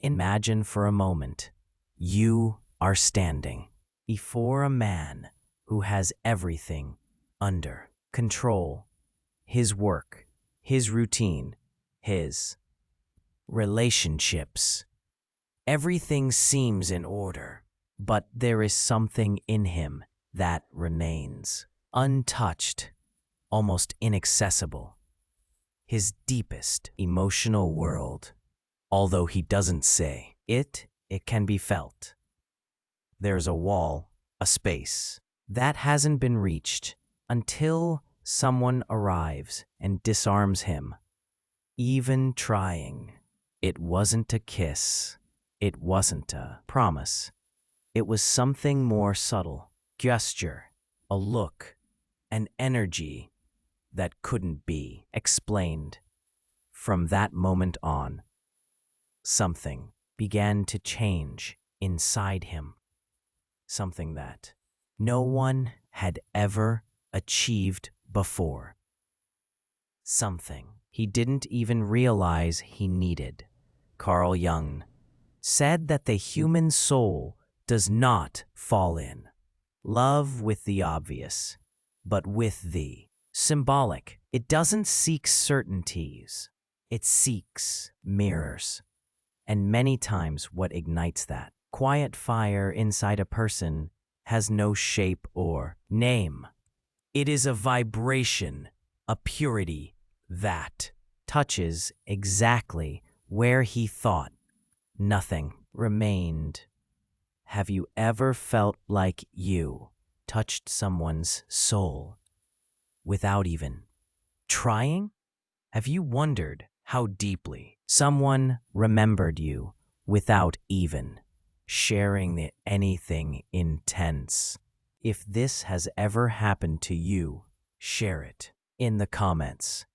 Imagine for a moment you are standing before a man who has everything under control: his work, his routine, his relationships. Everything seems in order, but there is something in him that remains untouched, almost inaccessible. His deepest emotional world. Although he doesn't say it can be felt. There's a wall, a space, that hasn't been reached until someone arrives and disarms him. Even trying. It wasn't a kiss. It wasn't a promise. It was something more subtle. Gesture, a look, an energy that couldn't be explained. From that moment on, something began to change inside him. Something that no one had ever achieved before. Something he didn't even realize he needed. Carl Jung said that the human soul does not fall in love with the obvious, but with the symbolic. It doesn't seek certainties. It seeks mirrors. And many times what ignites that quiet fire inside a person has no shape or name. It is a vibration, a purity that touches exactly where he thought nothing remained. Have you ever felt like you touched someone's soul without even trying? Have you wondered how deeply someone remembered you without even sharing anything intense? If this has ever happened to you, share it in the comments.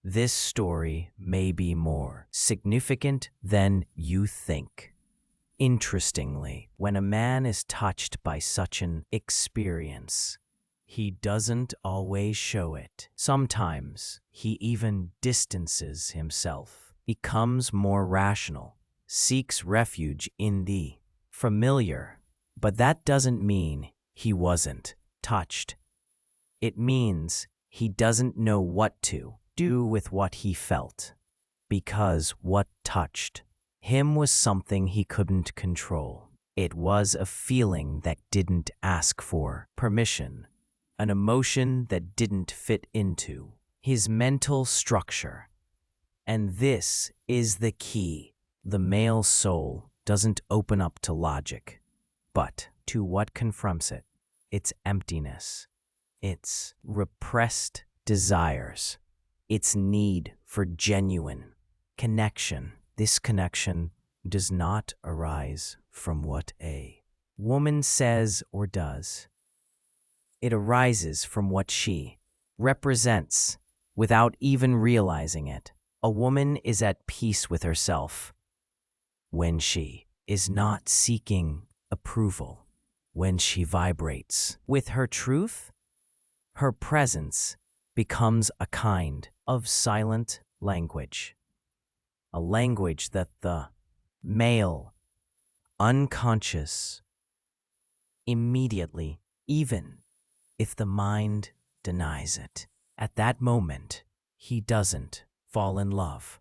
This story may be more significant than you think. Interestingly, when a man is touched by such an experience, he doesn't always show it. Sometimes he even distances himself, becomes more rational, seeks refuge in the familiar. But that doesn't mean he wasn't touched. It means he doesn't know what to do with what he felt, because what touched him was something he couldn't control. It was a feeling that didn't ask for permission, an emotion that didn't fit into his mental structure. And this is the key. The male soul doesn't open up to logic, but to what confronts it: its emptiness, its repressed desires, its need for genuine connection. This connection does not arise from what a woman says or does. It arises from what she represents without even realizing it. A woman is at peace with herself when she is not seeking approval, when she vibrates with her truth. Her presence becomes a kind of silent language, a language that the male unconscious immediately, even if the mind denies it. At that moment, he doesn't fall in love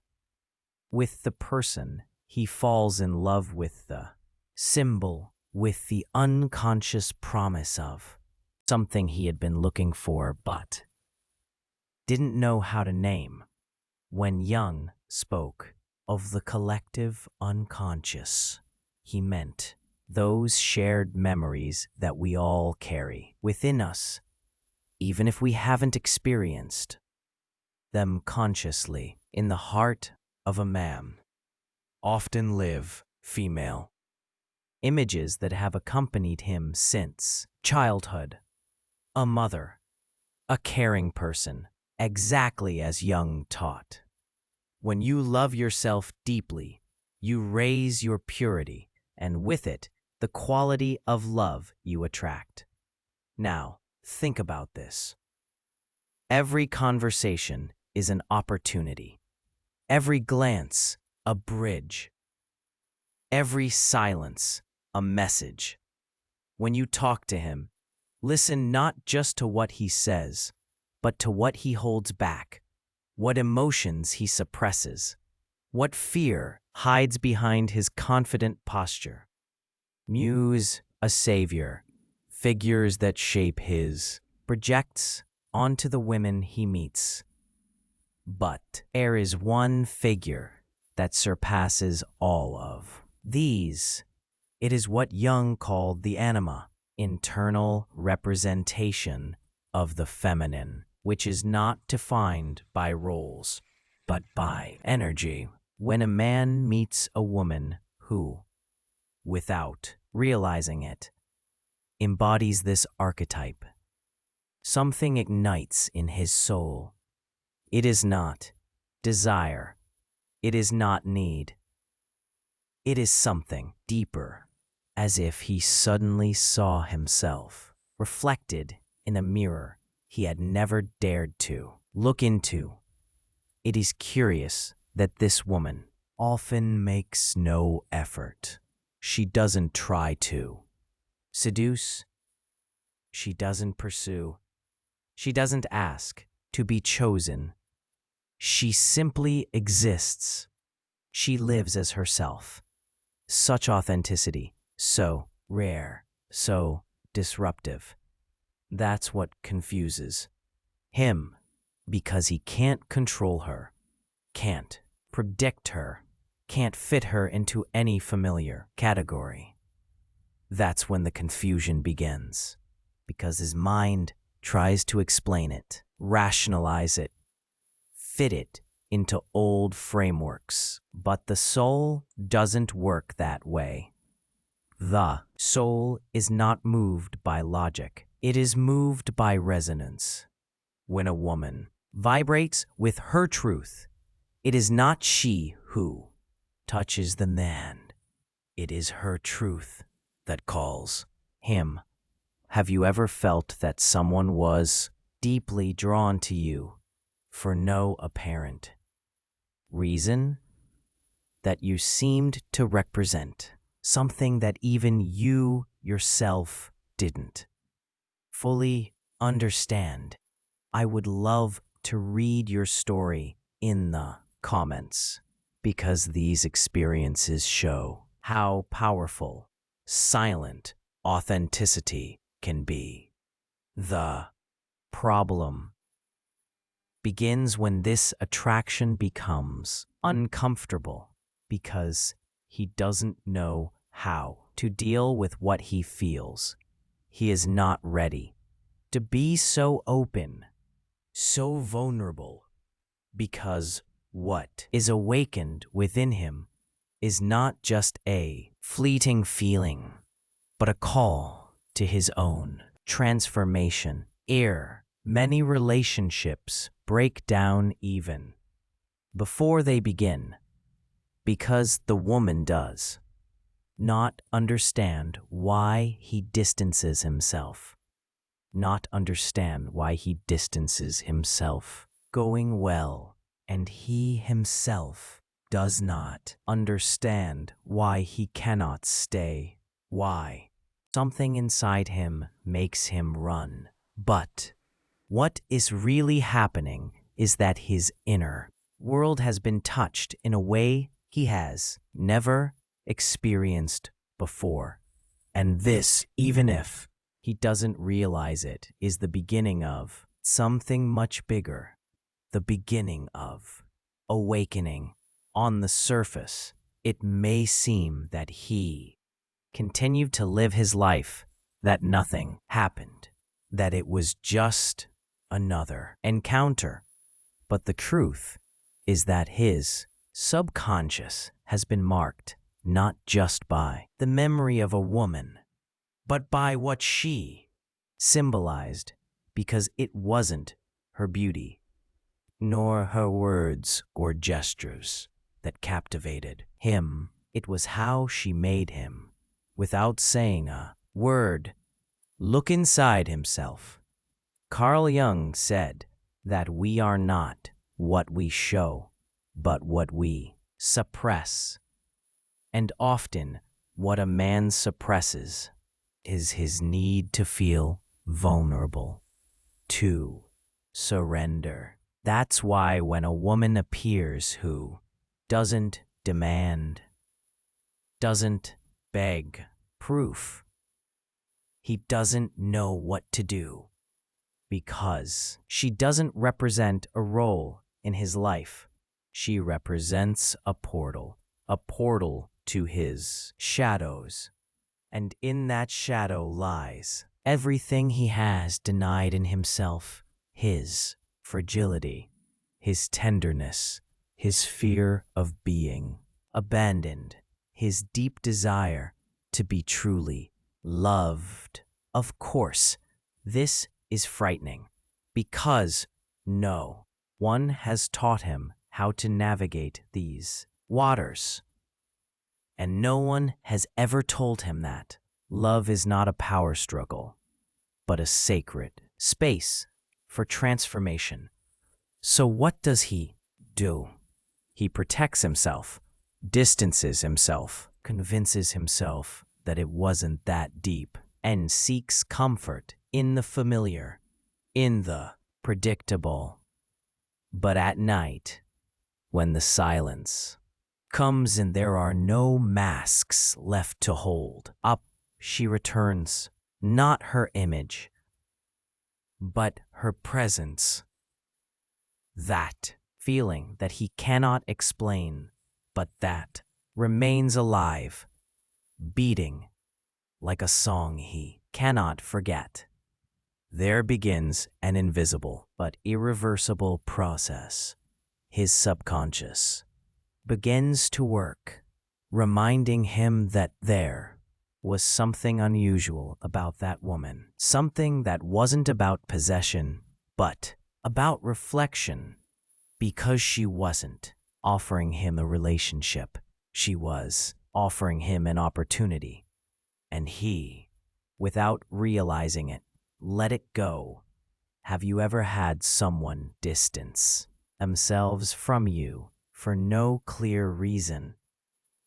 with the person. He falls in love with the symbol, with the unconscious promise of something he had been looking for but didn't know how to name. When Jung spoke of the collective unconscious, he meant those shared memories that we all carry within us, even if we haven't experienced them consciously. In the heart of a man often live female images that have accompanied him since childhood. A mother, a caring person, exactly as Jung taught. When you love yourself deeply, you raise your purity, and with it, the quality of love you attract. Now, think about this. Every conversation is an opportunity. Every glance, a bridge. Every silence, a message. When you talk to him, listen not just to what he says, but to what he holds back, what emotions he suppresses, what fear hides behind his confident posture. Muse, a savior, figures that shape his, projects onto the women he meets. But there is one figure that surpasses all of these. It is what Jung called the anima, internal representation of the feminine, which is not defined by roles, but by energy. When a man meets a woman who, without realizing it, embodies this archetype, something ignites in his soul. It is not desire. It is not need. It is something deeper, as if he suddenly saw himself reflected in a mirror he had never dared to look into. It is curious that this woman often makes no effort. She doesn't try to seduce. She doesn't pursue. She doesn't ask to be chosen. She simply exists. She lives as herself. Such authenticity, so rare, so disruptive. That's what confuses him, because he can't control her, can't predict her, can't fit her into any familiar category. That's when the confusion begins, because his mind tries to explain it, rationalize it, fit it into old frameworks. But the soul doesn't work that way. The soul is not moved by logic. It is moved by resonance. When a woman vibrates with her truth, it is not she who touches the man. It is her truth that calls him. Have you ever felt that someone was deeply drawn to you for no apparent reason? That you seemed to represent something that even you yourself didn't fully understand? I would love to read your story in the comments, because these experiences show how powerful silent authenticity can be. The problem begins when this attraction becomes uncomfortable, because he doesn't know how to deal with what he feels. He is not ready to be so open, so vulnerable, because what is awakened within him is not just a fleeting feeling, but a call to his own transformation. Many relationships break down even before they begin, because the woman does not understand why he distances himself. Not understand why he distances himself going well, and he himself does not understand why he cannot stay. Why? Something inside him makes him run. But what is really happening is that his inner world has been touched in a way he has never experienced before. And this, even if he doesn't realize it, is the beginning of something much bigger, the beginning of awakening. On the surface, it may seem that he continued to live his life, that nothing happened, that it was just another encounter. But the truth is that his subconscious has been marked not just by the memory of a woman, but by what she symbolized, because it wasn't her beauty, nor her words or gestures that captivated him. It was how she made him, without saying a word, look inside himself. Carl Jung said that we are not what we show, but what we suppress. And often, what a man suppresses is his need to feel vulnerable, to surrender. That's why when a woman appears who doesn't demand, doesn't beg proof, he doesn't know what to do because she doesn't represent a role in his life. She represents a portal to his shadows. And in that shadow lies everything he has denied in himself, his fragility, his tenderness, his fear of being abandoned, his deep desire to be truly loved. Of course, this is frightening because no one has taught him how to navigate these waters. And no one has ever told him that love is not a power struggle, but a sacred space for transformation. So what does he do? He protects himself, distances himself, convinces himself that it wasn't that deep, and seeks comfort in the familiar, in the predictable. But at night, when the silence comes and there are no masks left to hold up, she returns, not her image, but her presence. That feeling that he cannot explain, but that remains alive, beating like a song he cannot forget. There begins an invisible but irreversible process. His subconscious begins to work, reminding him that there was something unusual about that woman, something that wasn't about possession, but about reflection, because she wasn't offering him a relationship. She was offering him an opportunity, and he, without realizing it, let it go. Have you ever had someone distance themselves from you for no clear reason,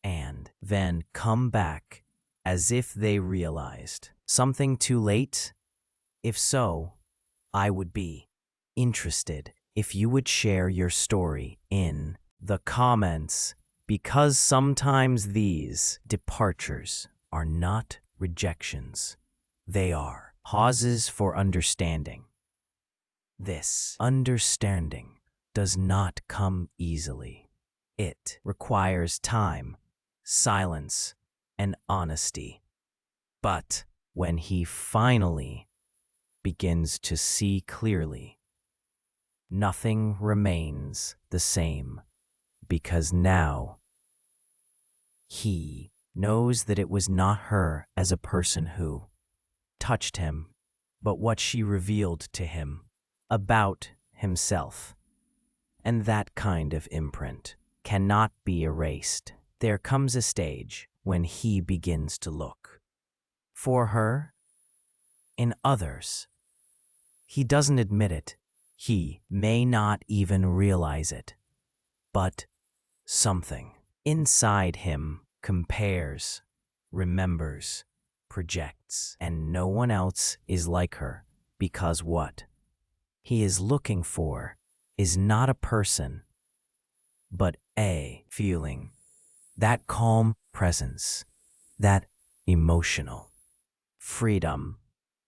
and then come back as if they realized something too late? If so, I would be interested if you would share your story in the comments, because sometimes these departures are not rejections. They are pauses for understanding. This understanding does not come easily. It requires time, silence, and honesty. But when he finally begins to see clearly, nothing remains the same, because now he knows that it was not her as a person who touched him, but what she revealed to him about himself. And that kind of imprint cannot be erased. There comes a stage when he begins to look for her in others. He doesn't admit it. He may not even realize it. But something inside him compares, remembers, projects, and no one else is like her, because what he is looking for is not a person, but a feeling, that calm presence, that emotional freedom,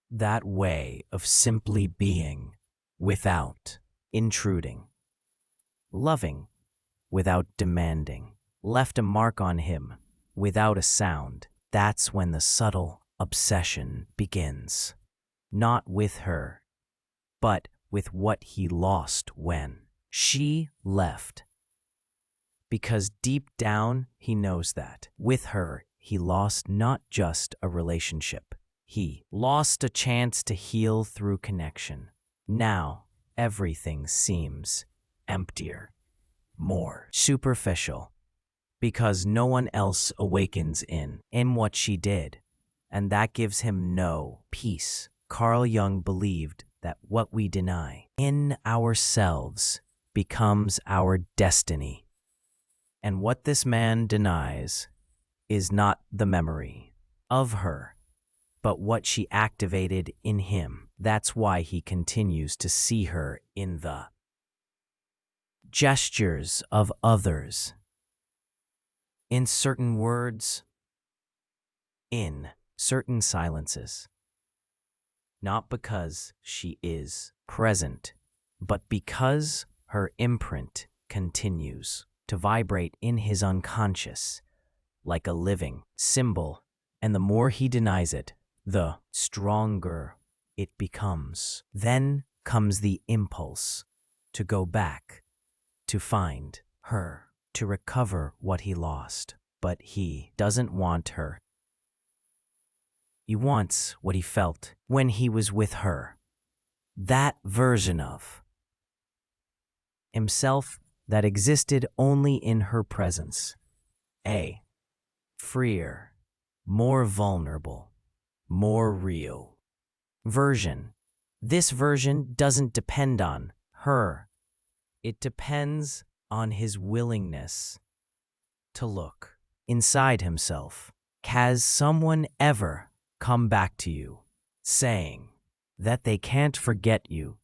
that way of simply being without intruding, loving without demanding, left a mark on him without a sound. That's when the subtle obsession begins, not with her, but with what he lost when she left. Because deep down, he knows that with her, he lost not just a relationship. He lost a chance to heal through connection. Now, everything seems emptier, more superficial, because no one else awakens in what she did, and that gives him no peace. Carl Jung believed that what we deny in ourselves becomes our destiny. And what this man denies is not the memory of her, but what she activated in him. That's why he continues to see her in the gestures of others, in certain words, in certain silences. Not because she is present, but because her imprint continues to vibrate in his unconscious like a living symbol, and the more he denies it, the stronger it becomes. Then comes the impulse to go back, to find her, to recover what he lost. But he doesn't want her. He wants what he felt when he was with her. That version of himself that existed only in her presence. A freer, more vulnerable, more real version. This version doesn't depend on her. It depends on his willingness to look inside himself. Has someone ever come back to you saying that they can't forget you,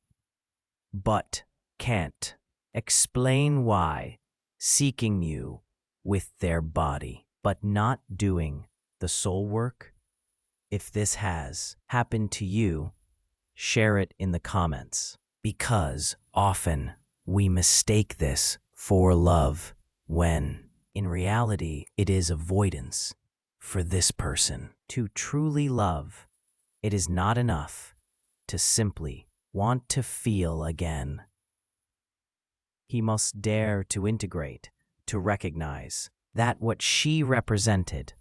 but can't explain why, seeking you with their body, but not doing the soul work? If this has happened to you, share it in the comments, because often we mistake this for love when, in reality, it is avoidance. For this person to truly love, it is not enough to simply want to feel again. He must dare to integrate, to recognize that what she represented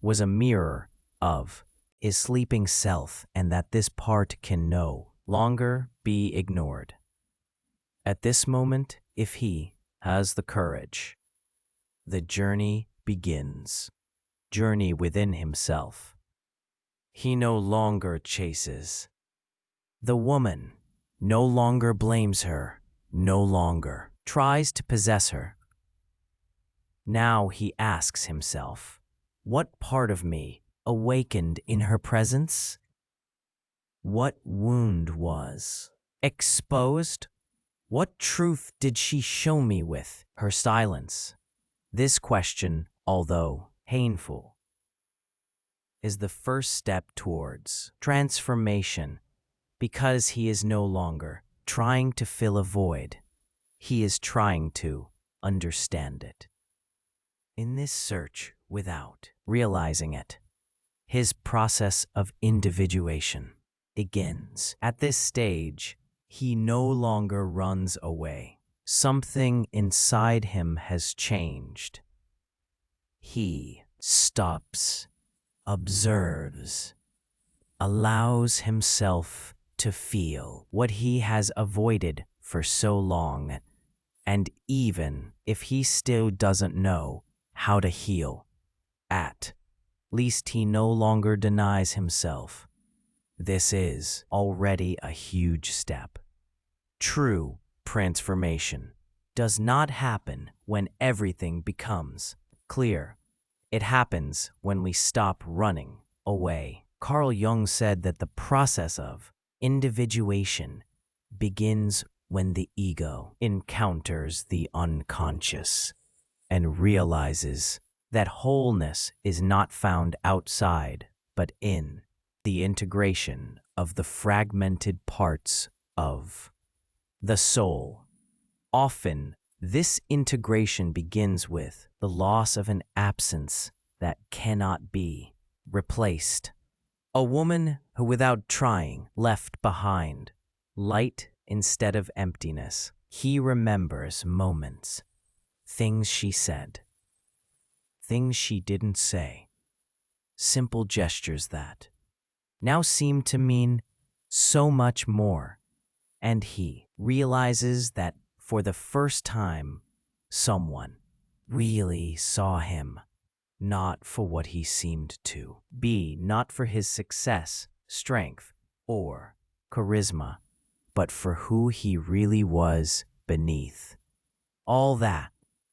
was a mirror of his sleeping self, and that this part can no longer be ignored. At this moment, if he has the courage, the journey begins. Journey within himself. He no longer chases the woman, no longer blames her, no longer tries to possess her. Now he asks himself, what part of me awakened in her presence? What wound was exposed? What truth did she show me with her silence? This question, although painful, is the first step towards transformation, because he is no longer trying to fill a void. He is trying to understand it. In this search, without realizing it, his process of individuation begins. At this stage, he no longer runs away. Something inside him has changed. He stops, observes, allows himself to feel what he has avoided for so long, and even if he still doesn't know how to heal, at least he no longer denies himself. This is already a huge step. True transformation does not happen when everything becomes clear. It happens when we stop running away. Carl Jung said that the process of individuation begins when the ego encounters the unconscious and realizes that wholeness is not found outside, but in the integration of the fragmented parts of the soul. Often, this integration begins with the loss of an absence that cannot be replaced. A woman who, without trying, left behind light instead of emptiness. He remembers moments, things she said, things she didn't say, simple gestures that now seem to mean so much more. And he realizes that for the first time, someone really saw him, not for what he seemed to be, not for his success, strength, or charisma, but for who he really was beneath all that.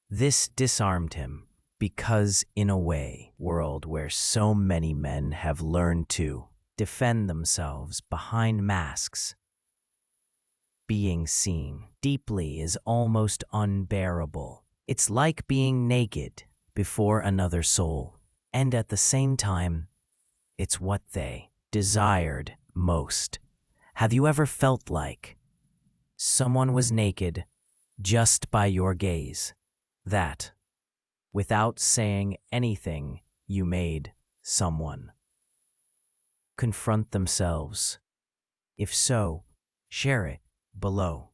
This disarmed him, because in a way, world where so many men have learned to defend themselves behind masks, being seen deeply is almost unbearable. It's like being naked before another soul, and at the same time, it's what they desired most. Have you ever felt like someone was naked just by your gaze? That, without saying anything, you made someone confront themselves? If so, share it below.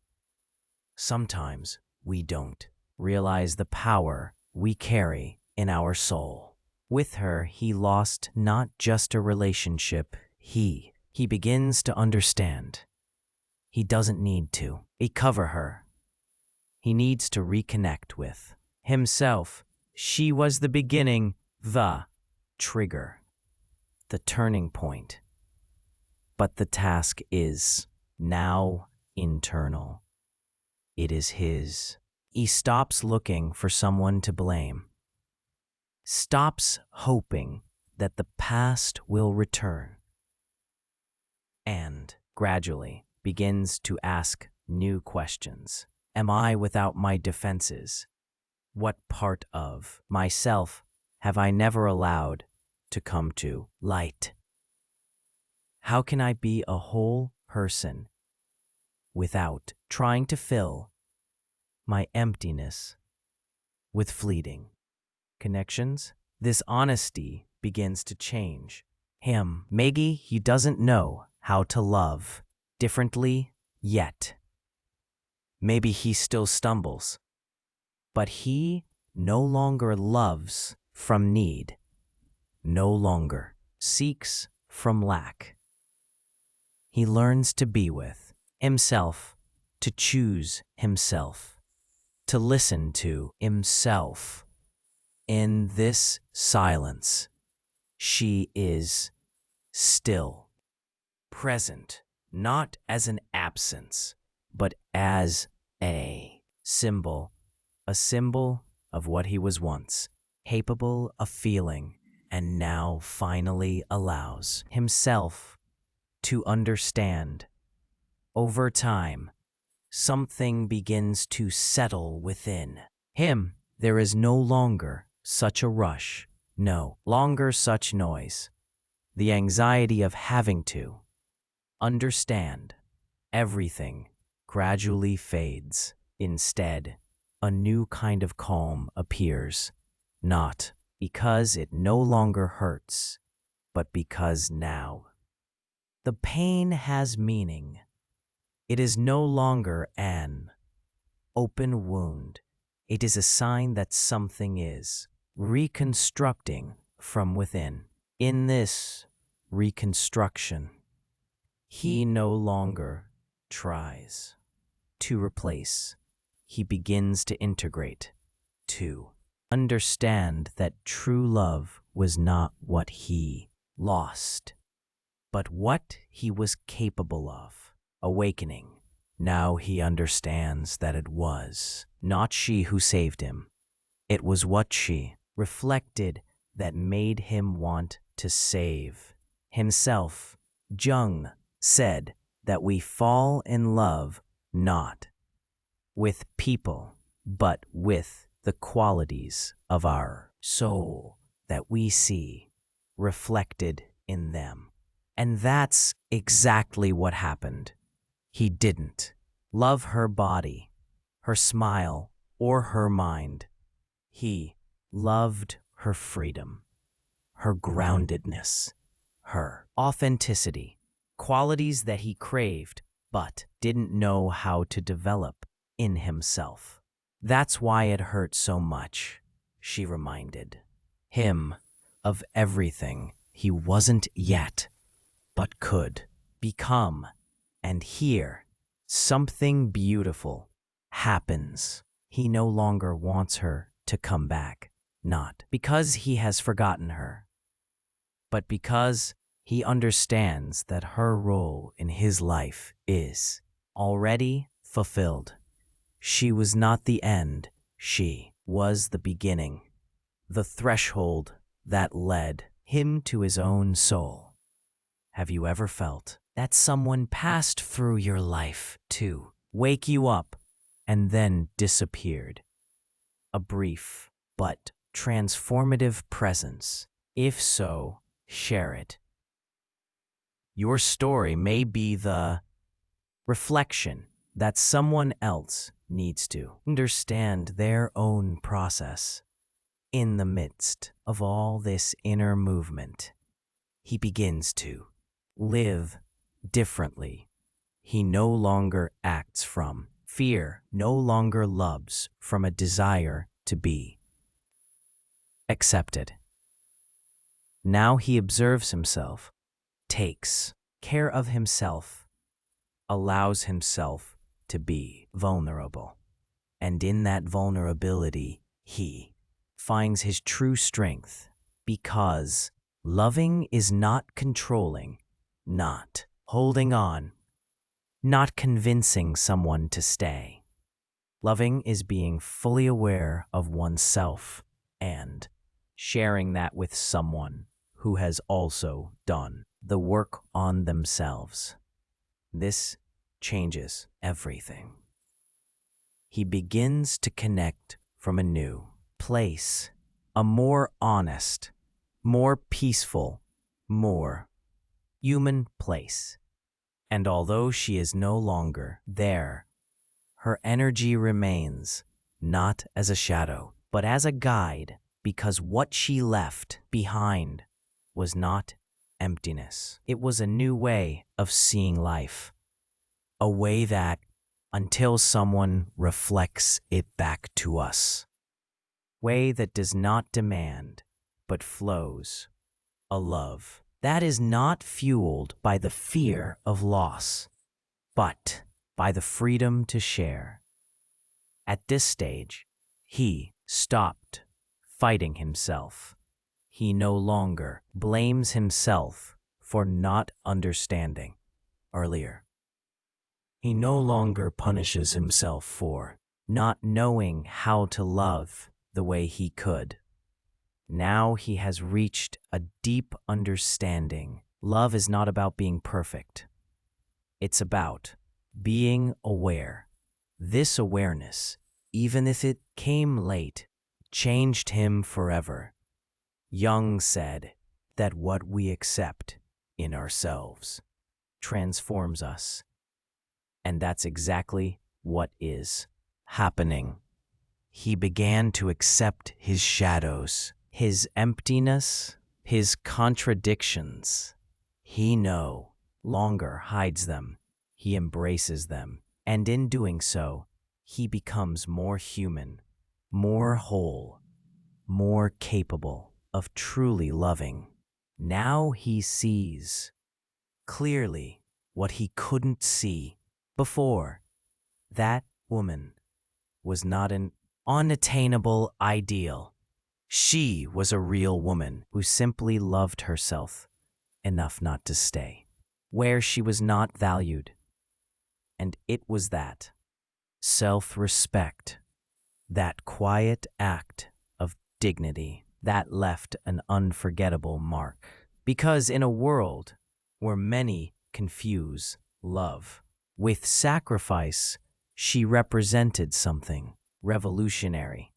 Sometimes we don't realize the power we carry in our soul. With her, he lost not just a relationship, he begins to understand. He doesn't need to recover her. He needs to reconnect with himself. She was the beginning, the trigger, the turning point. But the task is now internal. It is his. He stops looking for someone to blame, stops hoping that the past will return, and gradually begins to ask new questions. Am I without my defenses? What part of myself have I never allowed to come to light? How can I be a whole person without trying to fill my emptiness with fleeting connections? This honesty begins to change him. Maybe he doesn't know how to love differently yet. Maybe he still stumbles, but he no longer loves from need, no longer seeks from lack. He learns to be with himself, to choose himself, to listen to himself. In this silence, she is still present, not as an absence, but as a symbol of what he was once capable of feeling, and now finally allows himself to understand. Over time, something begins to settle within him. There is no longer such a rush, no longer such noise. The anxiety of having to understand everything gradually fades. Instead, a new kind of calm appears, not because it no longer hurts, but because now the pain has meaning. It is no longer an open wound. It is a sign that something is reconstructing from within. In this reconstruction, he no longer tries to replace. He begins to integrate, to understand that true love was not what he lost, but what he was capable of. Awakening. Now he understands that it was not she who saved him. It was what she reflected that made him want to save himself. Jung said that we fall in love not with people, but with the qualities of our soul that we see reflected in them. And that's exactly what happened. He didn't love her body, her smile, or her mind. He loved her freedom, her groundedness, her authenticity, qualities that he craved but didn't know how to develop in himself. That's why it hurt so much. She reminded him of everything he wasn't yet, but could become. And here, something beautiful happens. He no longer wants her to come back, not because he has forgotten her, but because he understands that her role in his life is already fulfilled. She was not the end, she was the beginning. the threshold that led him to his own soul. Have you ever felt that someone passed through your life to wake you up and then disappeared? A brief but transformative presence. If so, share it. Your story may be the reflection that someone else needs to understand their own process. In the midst of all this inner movement, he begins to live differently. He no longer acts from fear, no longer loves from a desire to be accepted. Now he observes himself, takes care of himself, allows himself to be vulnerable. And in that vulnerability, he finds his true strength, because loving is not controlling, not holding on, not convincing someone to stay. Loving is being fully aware of oneself and sharing that with someone who has also done the work on themselves. This changes everything. He begins to connect from a new place, a more honest, more peaceful, more human place. And although she is no longer there, her energy remains, not as a shadow, but as a guide, because what she left behind was not emptiness. It was a new way of seeing life, a way that, until someone reflects it back to us, way that does not demand, but flows, a love that is not fueled by the fear of loss, but by the freedom to share. At this stage, he stopped fighting himself. He no longer blames himself for not understanding earlier. He no longer punishes himself for not knowing how to love the way he could. Now he has reached a deep understanding. Love is not about being perfect. It's about being aware. This awareness, even if it came late, changed him forever. Jung said that what we accept in ourselves transforms us. And that's exactly what is happening. He began to accept his shadows, his emptiness, his contradictions. He no longer hides them. He embraces them. And in doing so, he becomes more human, more whole, more capable of truly loving. Now he sees clearly what he couldn't see before. That woman was not an unattainable ideal. She was a real woman who simply loved herself enough not to stay where she was not valued. And it was that self-respect, that quiet act of dignity, that left an unforgettable mark. Because in a world where many confuse love with sacrifice, she represented something revolutionary.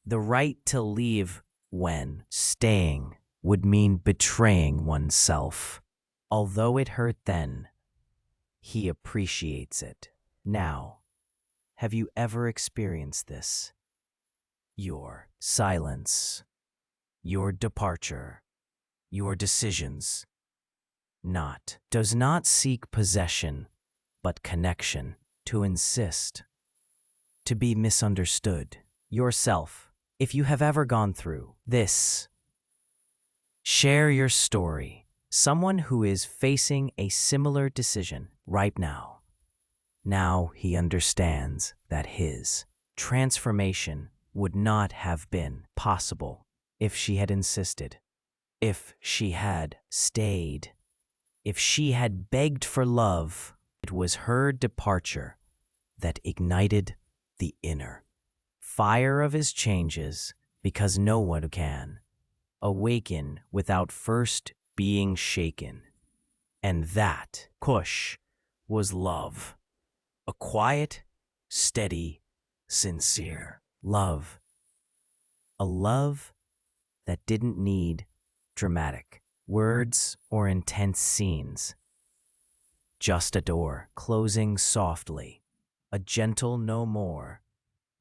The right to leave when staying would mean betraying oneself. Although it hurt then, he appreciates it now. Have you ever experienced this? Your silence, your departure, your decisions does not seek possession, but connection, to insist, to be misunderstood. Yourself, if you have ever gone through this, share your story. Someone who is facing a similar decision right now. Now he understands that his transformation would not have been possible if she had insisted, if she had stayed, if she had begged for love. It was her departure that ignited the inner fire of his changes, because no one can awaken without first being shaken. And that, Kush, was love. A quiet, steady, sincere love. A love that didn't need dramatic words or intense scenes. Just a door closing softly, a gentle no more.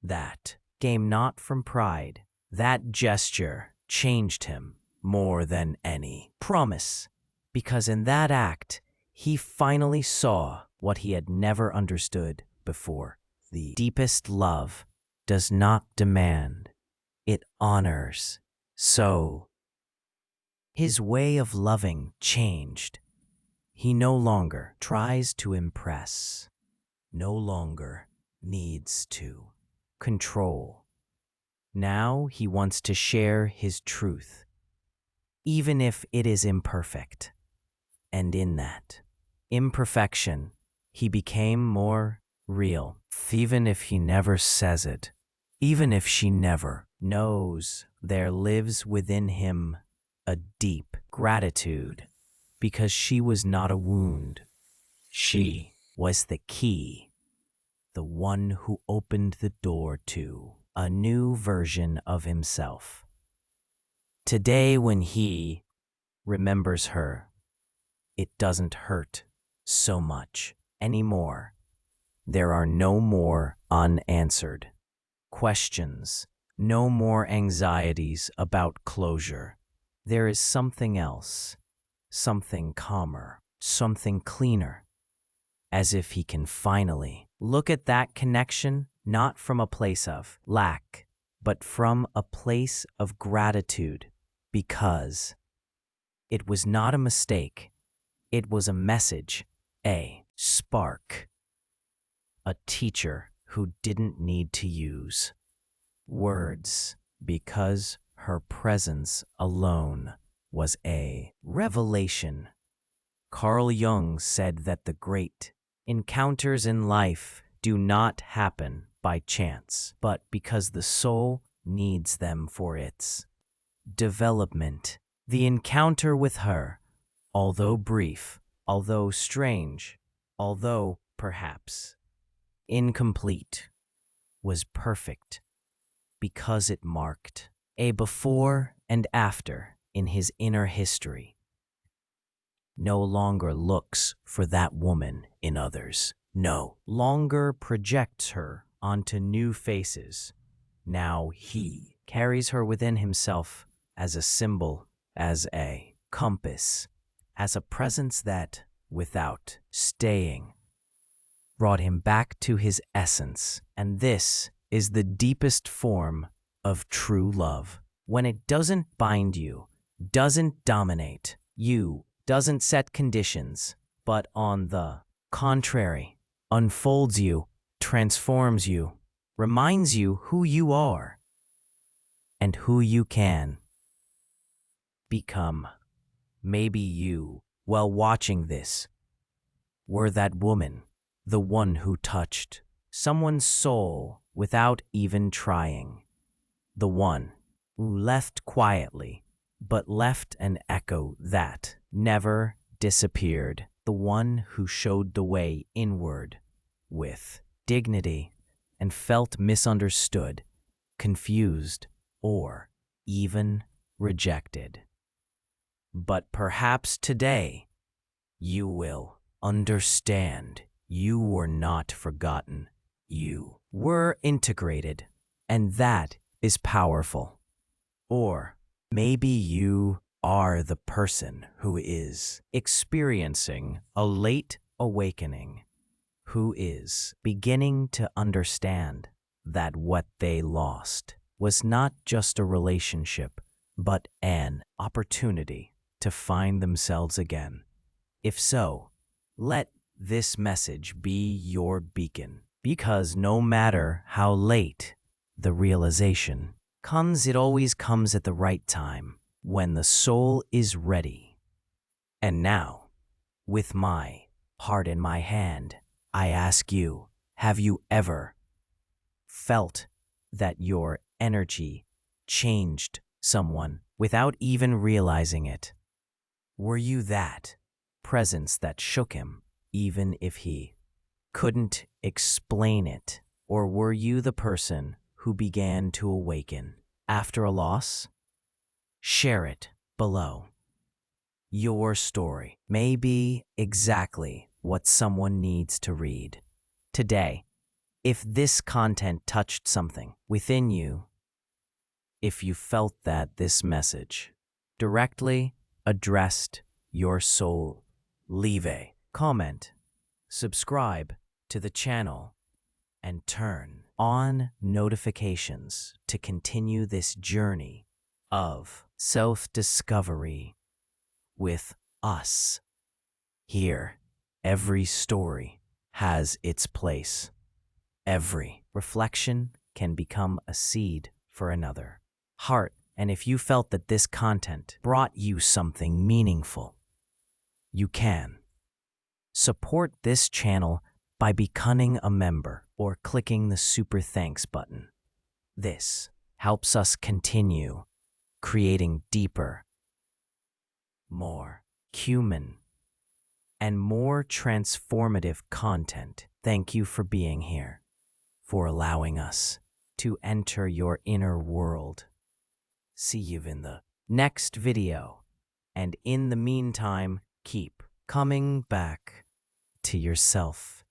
That came not from pride. That gesture changed him more than any promise, because in that act, he finally saw what he had never understood before. The deepest love does not demand, it honors. So, his way of loving changed. He no longer tries to impress, no longer needs to control. Now he wants to share his truth, even if it is imperfect. And in that imperfection, he became more real, even if he never says it, even if she never knows. There lives within him a deep gratitude, because she was not a wound. She was the key, the one who opened the door to a new version of himself. Today, when he remembers her, it doesn't hurt so much anymore. There are no more unanswered questions, no more anxieties about closure. There is something else, something calmer, something cleaner, as if he can finally look at that connection not from a place of lack, but from a place of gratitude, because it was not a mistake. It was a message, a spark, a teacher who didn't need to use words, because her presence alone was a revelation. Carl Jung said that the great encounters in life do not happen by chance, but because the soul needs them for its development. The encounter with her, although brief, although strange, although perhaps incomplete, was perfect, because it marked a before and after in his inner history. No longer looks for that woman in others, no longer projects her onto new faces. Now he carries her within himself as a symbol, as a compass, as a presence that, without staying, brought him back to his essence. And this is the deepest form of true love. When it doesn't bind you, doesn't dominate you, doesn't set conditions, but on the contrary, unfolds you, transforms you, reminds you who you are and who you can become. Maybe you, while watching this, were that woman, the one who touched someone's soul without even trying, the one who left quietly, but left an echo that never disappeared, the one who showed the way inward with dignity and felt misunderstood, confused, or even rejected. But perhaps today you will understand you were not forgotten. You were integrated, and that is powerful. Or maybe you are the person who is experiencing a late awakening, who is beginning to understand that what they lost was not just a relationship, but an opportunity to find themselves again. If so, let this message be your beacon, because no matter how late the realization comes, it always comes at the right time, when the soul is ready. And now, with my heart in my hand, I ask you, have you ever felt that your energy changed someone without even realizing it? Were you that presence that shook him, even if he couldn't explain it? Or were you the person who began to awaken after a loss? Share it below. Your story may be exactly what someone needs to read today. If this content touched something within you, if you felt that this message directly addressed your soul, leave a comment, subscribe to the channel, and turn on notifications to continue this journey of self-discovery with us. Here, every story has its place. Every reflection can become a seed for another heart. And if you felt that this content brought you something meaningful, you can support this channel by becoming a member or clicking the super thanks button. This helps us continue creating deeper, more human, and more transformative content. Thank you for being here, for allowing us to enter your inner world. See you in the next video. And in the meantime, keep coming back to yourself.